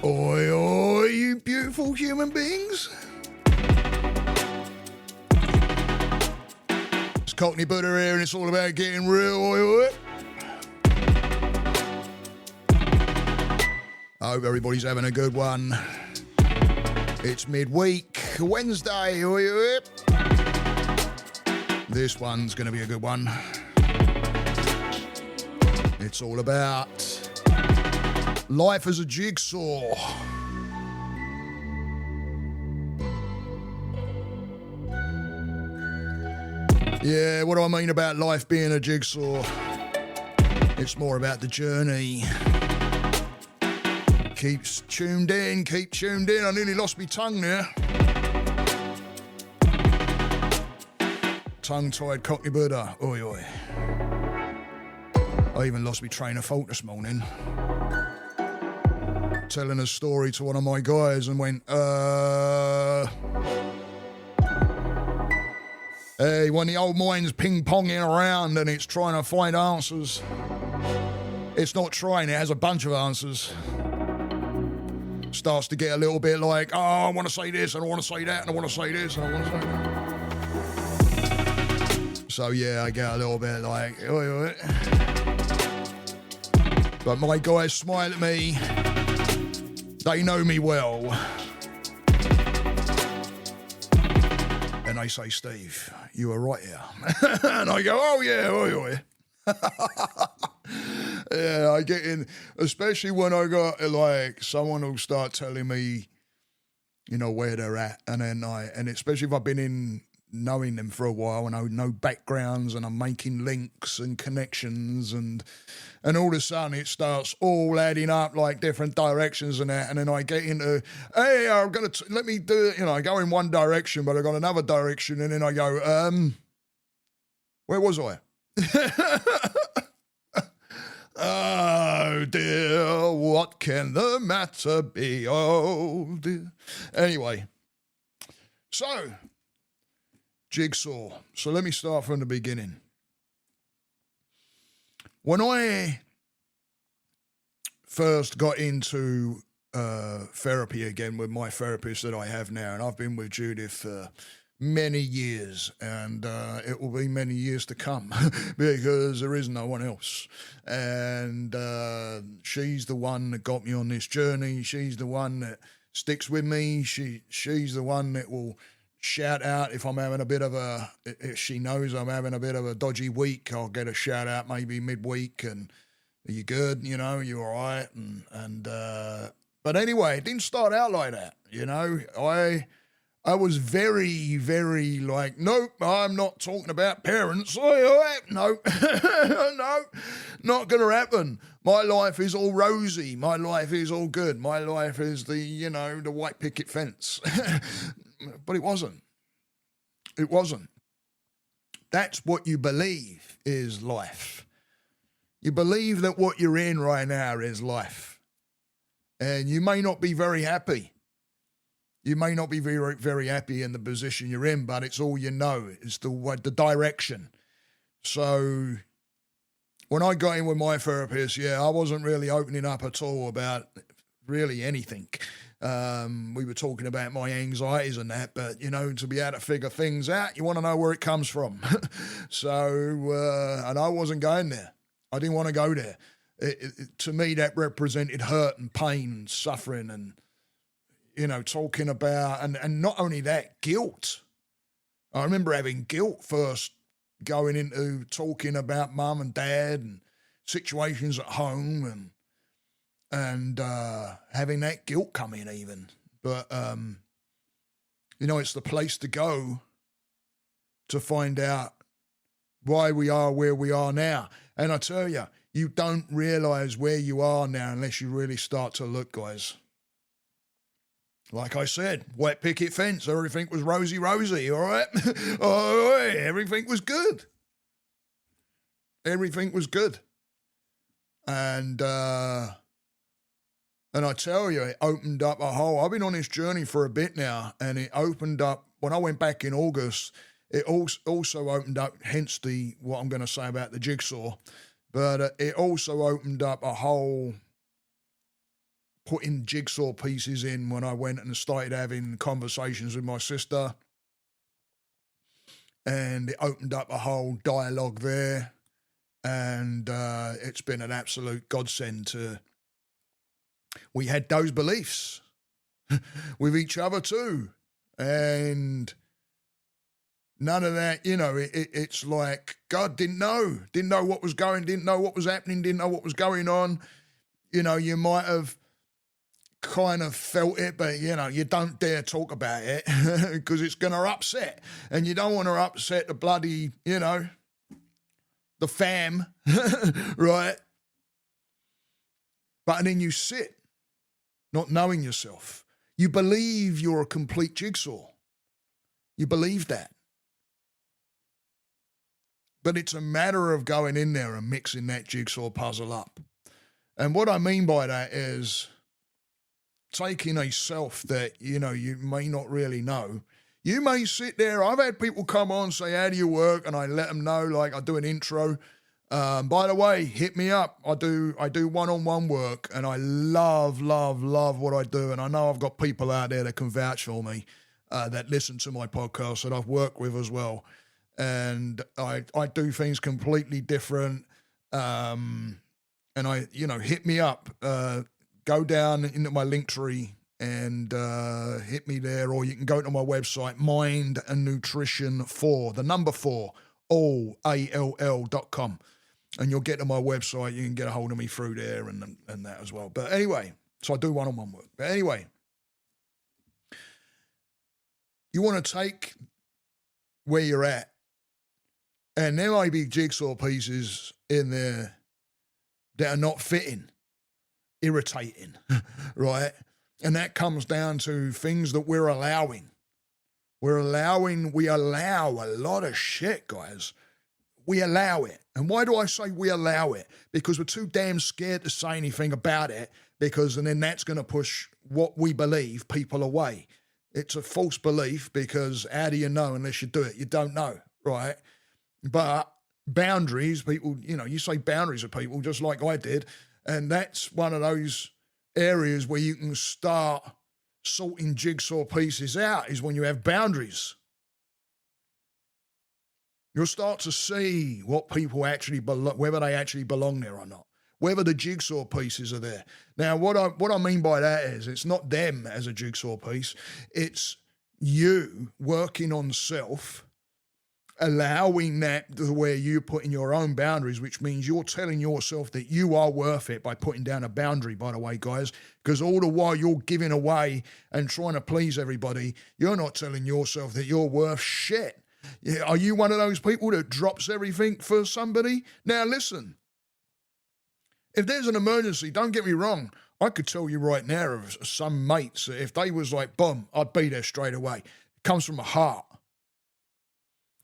Oi, oi, you beautiful human beings. It's Cockney Buddha here, and it's all about getting real, oi, oi. I hope everybody's having a good one. It's midweek, Wednesday, oi, oi. This one's going to be a good one. It's all about life as a jigsaw. Yeah, what do I mean about life being a jigsaw? It's more about the journey. Keep tuned in. I nearly lost my tongue there. Tongue-tied Cockney Buddha. Oi, oi. I even lost my train of thought this morning. Telling a story to one of my guys and went, Hey, when the old mind's ping-ponging around and it's trying to find answers, it's not trying, it has a bunch of answers. Starts to get a little bit like, oh, I want to say this, and I want to say that, and I want to say this, and I want to say that. So, yeah, I get a little bit like, oi, oi. But my guys smile at me. They know me well. And they say, Steve, you were right here. And I go, oh, yeah, oi, oi. Yeah, I get in, especially when I got, like, someone will start telling me, you know, where they're at. And then and especially if I've been in knowing them for a while and I know backgrounds and I'm making links and connections and all of a sudden it starts all adding up like different directions and that. And then I get into, hey, I'm going to, let me do it. You know, I go in one direction, but I got another direction. And then I go, where was I? Oh dear, what can the matter be? Oh dear. Anyway, so jigsaw. So let me start from the beginning. When I first got into therapy again with my therapist that I have now, and I've been with Judith for many years, and it will be many years to come because there is no one else. And she's the one that got me on this journey. She's the one that sticks with me. She's the one that will shout out if I'm having a bit of if she knows I'm having a bit of a dodgy week, I'll get a shout out maybe midweek and are you good? You know, you all right? But anyway, it didn't start out like that. You know, I was very, very like, nope, I'm not talking about parents. No, no, not going to happen. My life is all rosy. My life is all good. My life is the white picket fence. But it wasn't. It wasn't. That's what you believe is life. You believe that what you're in right now is life. And you may not be very happy. You may not be very, very happy in the position you're in, but it's all you know. It's the direction. So when I got in with my therapist, I wasn't really opening up at all about really anything. We were talking about my anxieties and that, but, to be able to figure things out, you want to know where it comes from. So, and I wasn't going there. I didn't want to go there. To me, that represented hurt and pain and suffering and, talking about, and not only that, guilt. I remember having guilt first going into talking about mum and dad and situations at home and having that guilt come in even. But, it's the place to go to find out why we are where we are now. And I tell you, you don't realise where you are now unless you really start to look, guys. Like I said, white picket fence, everything was rosy, all right? Oh, everything was good. Everything was good. And I tell you, it opened up I've been on this journey for a bit now, and it opened up, when I went back in August, it also opened up, hence what I'm going to say about the jigsaw, but it also opened up a whole putting jigsaw pieces in when I went and started having conversations with my sister. And it opened up a whole dialogue there. And it's been an absolute godsend to... We had those beliefs with each other too. And none of that, it's like God didn't know what was going, didn't know what was happening, didn't know what was going on. You might have kind of felt it, but you don't dare talk about it because it's going to upset, and you don't want to upset the bloody, the fam, right? But then you sit, not knowing yourself. You believe you're a complete jigsaw. You believe that. But it's a matter of going in there and mixing that jigsaw puzzle up. And what I mean by that is taking a self that, you may not really know. You may sit there. I've had people come on and say, how do you work? And I let them know, like I do an intro. By the way, hit me up. I do one-on-one work, and I love what I do. And I know I've got people out there that can vouch for me, that listen to my podcast that I've worked with as well. And I do things completely different. And hit me up. Go down into my link tree and hit me there, or you can go to my website, Mind and Nutrition 4, the number 4, all.com. And you'll get to my website. You can get a hold of me through there and that as well. But anyway, so I do one-on-one work. But anyway, you want to take where you're at, and there may be jigsaw pieces in there that are not fitting, irritating, right? And that comes down to things that we're allowing. We allow a lot of shit, guys. We allow it. And why do I say we allow it? Because we're too damn scared to say anything about it, and then that's going to push what we believe people away. It's a false belief, because how do you know unless you do it? You don't know, right? But boundaries, people, you say boundaries of people just like I did, and that's one of those areas where you can start sorting jigsaw pieces out, is when you have boundaries. You'll start to see what people actually whether they actually belong there or not, whether the jigsaw pieces are there. Now, what I mean by that is, it's not them as a jigsaw piece. It's you working on self, allowing that to where you're putting your own boundaries, which means you're telling yourself that you are worth it by putting down a boundary, by the way, guys, because all the while you're giving away and trying to please everybody, you're not telling yourself that you're worth shit. Yeah, are you one of those people that drops everything for somebody? Now, listen, if there's an emergency, don't get me wrong, I could tell you right now of some mates, if they was like, boom, I'd be there straight away. It comes from a heart.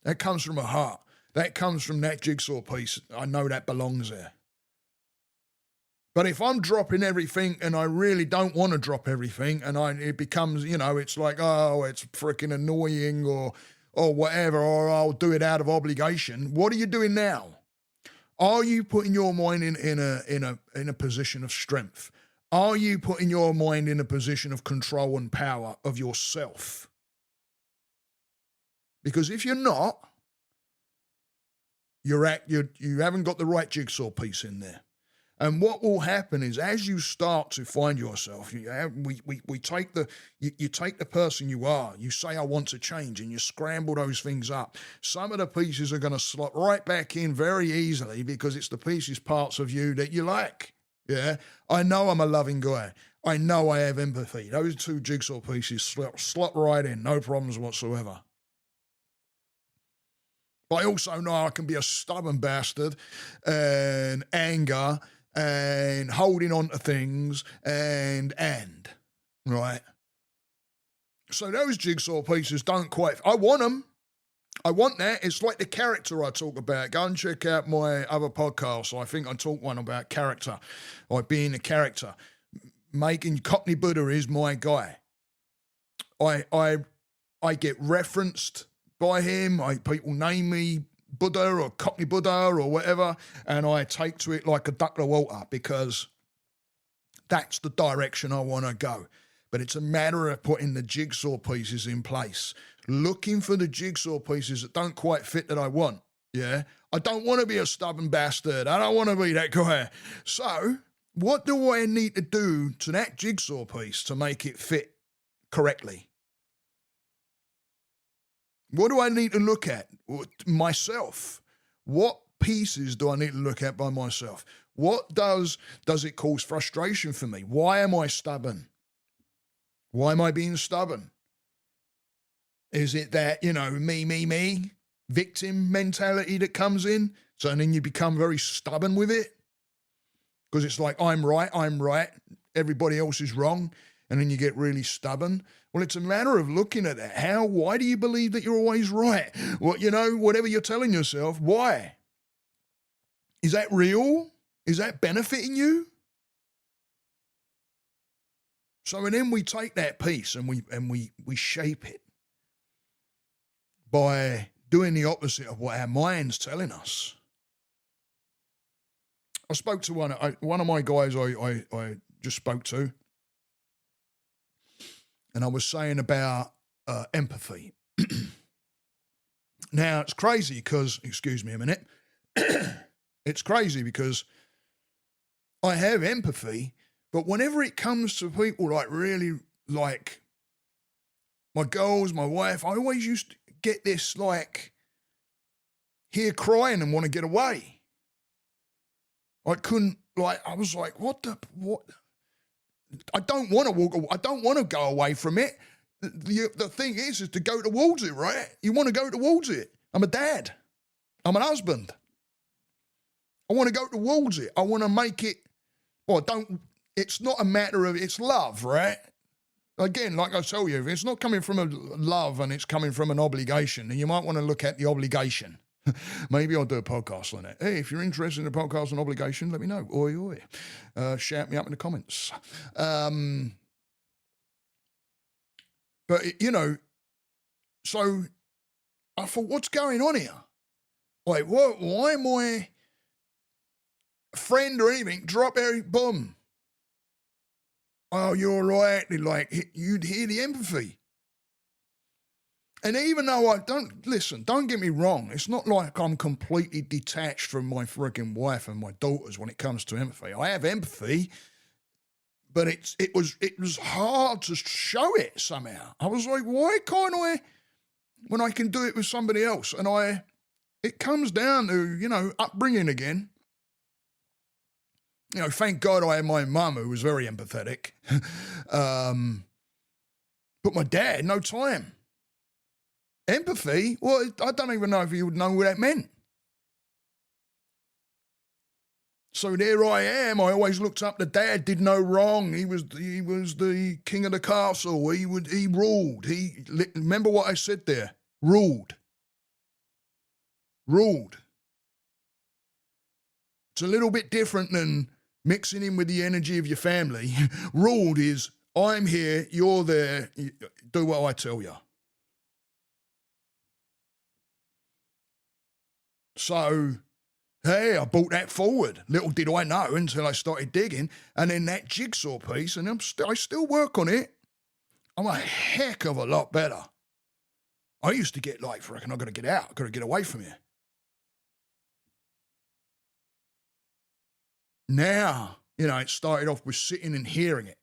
That comes from a heart. That comes from that jigsaw piece. I know that belongs there. But if I'm dropping everything and I really don't want to drop everything, and it becomes, it's like, oh, it's freaking annoying or whatever, or I'll do it out of obligation. What are you doing now? Are you putting your mind in a position of strength? Are you putting your mind in a position of control and power of yourself? Because if you're not, you haven't got the right jigsaw piece in there. And what will happen is, as you start to find yourself, you take the person you are, you say, I want to change, and you scramble those things up. Some of the pieces are going to slot right back in very easily, because it's the pieces, parts of you that you like. Yeah, I know I'm a loving guy. I know I have empathy. Those two jigsaw pieces slot right in, no problems whatsoever. But I also know I can be a stubborn bastard, and anger, and holding on to things, and right? So those jigsaw pieces don't quite... I want them. I want that. It's like the character I talk about. Go and check out my other podcast. I think I talk one about character, like being a character. Cockney Buddha is my guy. I get referenced by him. People name me Buddha or Cockney Buddha or whatever, and I take to it like a duck to water, because That's the direction I want to go. But it's a matter of putting the jigsaw pieces in place, looking for the jigsaw pieces that don't quite fit that I want. Yeah. I don't want to be a stubborn bastard. I don't want to be that guy. So what do I need to do to that jigsaw piece to make it fit correctly? What do I need to look at? Myself. What pieces do I need to look at by myself? What does it cause frustration for me? Why am I stubborn? Why am I being stubborn? Is it that, me, victim mentality that comes in? So then you become very stubborn with it? Because it's like, I'm right, everybody else is wrong, and then you get really stubborn. Well, it's a matter of looking at that. Why do you believe that you're always right? Well, whatever you're telling yourself, why? Is that real? Is that benefiting you? So and then we take that piece and we shape it by doing the opposite of what our mind's telling us. I spoke to one of my guys I just spoke to, and I was saying about empathy. Now, it's crazy because, excuse me a minute, it's crazy because I have empathy, but whenever it comes to people really like my girls, my wife, I always used to get this here crying and want to get away. I was like, what? I don't want to walk away. I don't want to go away from it. The thing is to go towards it, right? You want to go towards it. I'm a dad. I'm an husband. I want to go towards it. I want to make it, it's not a matter of, it's love, right? Again, like I tell you, if it's not coming from a love and it's coming from an obligation, then you might want to look at the obligation. Maybe I'll do a podcast on it. Hey, if you're interested in a podcast on obligation, let me know. Oi, oi. Shout me up in the comments. But, so I thought, what's going on here? Like, why am I friend or anything? Drop every boom. Oh, you're right. You'd hear the empathy. And even though don't get me wrong, it's not like I'm completely detached from my freaking wife and my daughters when it comes to empathy. I have empathy, but it was hard to show it somehow. I was like, why can't I, when I can do it with somebody else? And it comes down to, upbringing again. Thank God I had my mum who was very empathetic. But my dad, no time. Empathy? Well, I don't even know if he would know what that meant. So there I am. I always looked up to Dad, did no wrong. He was the king of the castle. He ruled. Remember what I said there? Ruled. It's a little bit different than mixing in with the energy of your family. Ruled is, I'm here, you're there, do what I tell you. So, hey, I brought that forward. Little did I know until I started digging. And then that jigsaw piece, and I still work on it. I'm a heck of a lot better. I used to get I've got to get out. I've got to get away from here. Now, it started off with sitting and hearing it.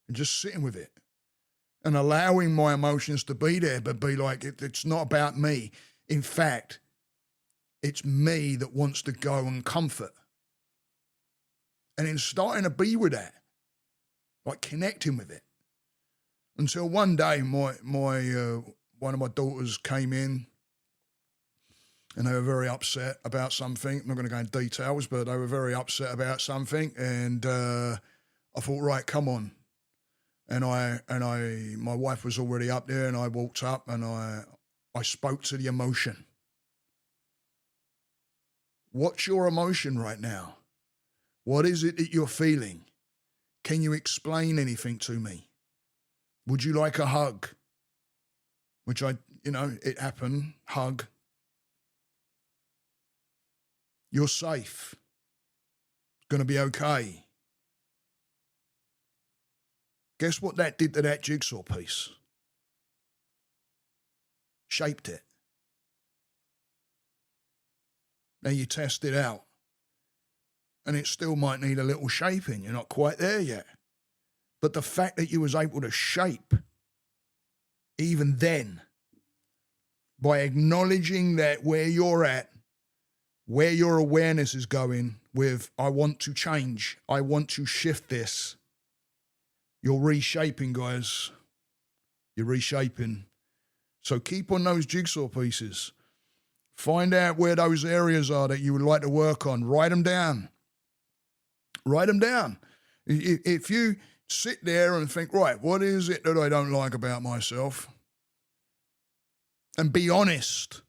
And just sitting with it. And allowing my emotions to be there, but be like, it's not about me. In fact, it's me that wants to go and comfort. And then starting to be with that, connecting with it. Until one day, one of my daughters came in, and they were very upset about something. I'm not going to go into details, but they were very upset about something. And I thought, right, come on. And my wife was already up there, and I walked up and I spoke to the emotion. What's your emotion right now? What is it that you're feeling? Can you explain anything to me? Would you like a hug? Which it happened, hug. You're safe. It's going to be okay. Guess what that did to that jigsaw piece? Shaped it. Now you test it out, and it still might need a little shaping. You're not quite there yet. But the fact that you was able to shape, even then, by acknowledging that where you're at, where your awareness is going with, I want to change, I want to shift this, you're reshaping, guys. You're reshaping. So keep on those jigsaw pieces. Find out where those areas are that you would like to work on. Write them down. Write them down. If you sit there and think, right, what is it that I don't like about myself? And be honest.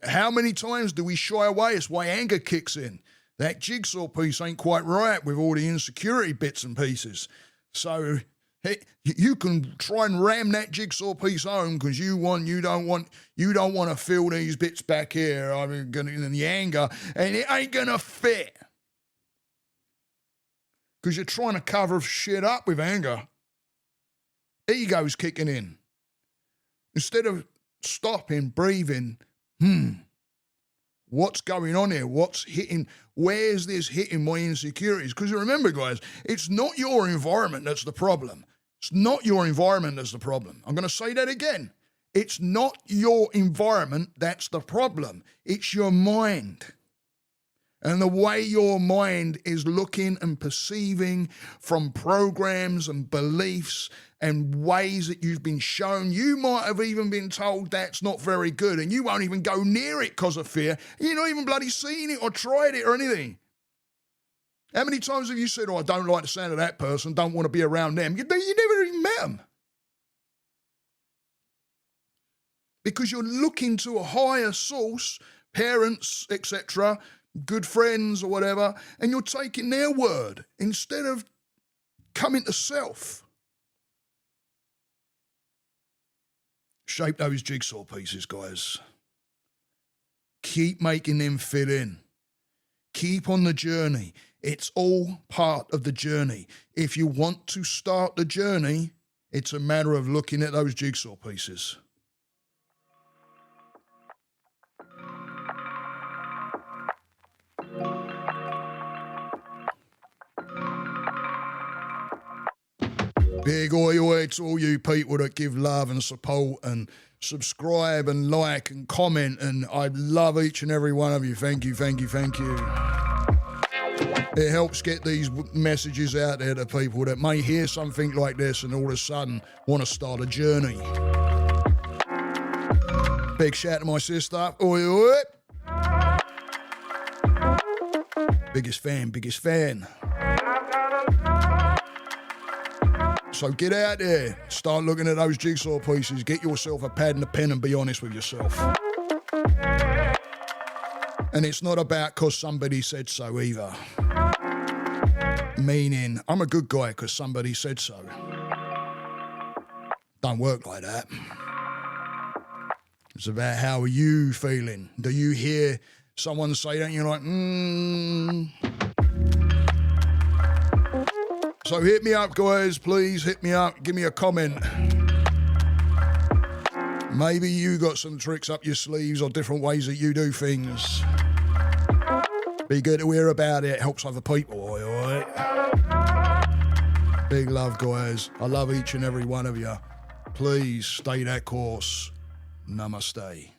How many times do we shy away? It's why anger kicks in. That jigsaw piece ain't quite right with all the insecurity bits and pieces. So hey, you can try and ram that jigsaw piece home because you don't want to feel these bits back here. I mean, in the anger, and it ain't gonna fit because you're trying to cover shit up with anger. Ego's kicking in. Instead of stopping, breathing, what's going on here? What's hitting? Where's this hitting my insecurities? Because remember, guys, it's not your environment that's the problem. It's not your environment that's the problem. I'm going to say that again. It's not your environment that's the problem. It's your mind. And the way your mind is looking and perceiving from programs and beliefs and ways that you've been shown. You might have even been told that's not very good and you won't even go near it because of fear. You're not even bloody seen it or tried it or anything. How many times have you said, oh, I don't like the sound of that person, don't want to be around them? You never even met them. Because you're looking to a higher source, parents, etc., good friends or whatever, and you're taking their word instead of coming to self. Shape those jigsaw pieces, guys. Keep making them fit in. Keep on the journey. It's all part of the journey. If you want to start the journey, it's a matter of looking at those jigsaw pieces. Big oi to all you people that give love and support and subscribe and like and comment, and I love each and every one of you. Thank you, thank you, thank you. It helps get these messages out there to people that may hear something like this and all of a sudden want to start a journey. Big shout to my sister. Oi, oi. Biggest fan, biggest fan. So get out there, start looking at those jigsaw pieces, get yourself a pad and a pen and be honest with yourself. And it's not about because somebody said so either. Meaning, I'm a good guy because somebody said so. Don't work like that. It's about how are you feeling? Do you hear someone say that and you're like, So hit me up, guys, please hit me up, give me a comment. Maybe you got some tricks up your sleeves or different ways that you do things. Be good to hear about it, helps other people, all right? Big love, guys. I love each and every one of you. Please stay that course. Namaste.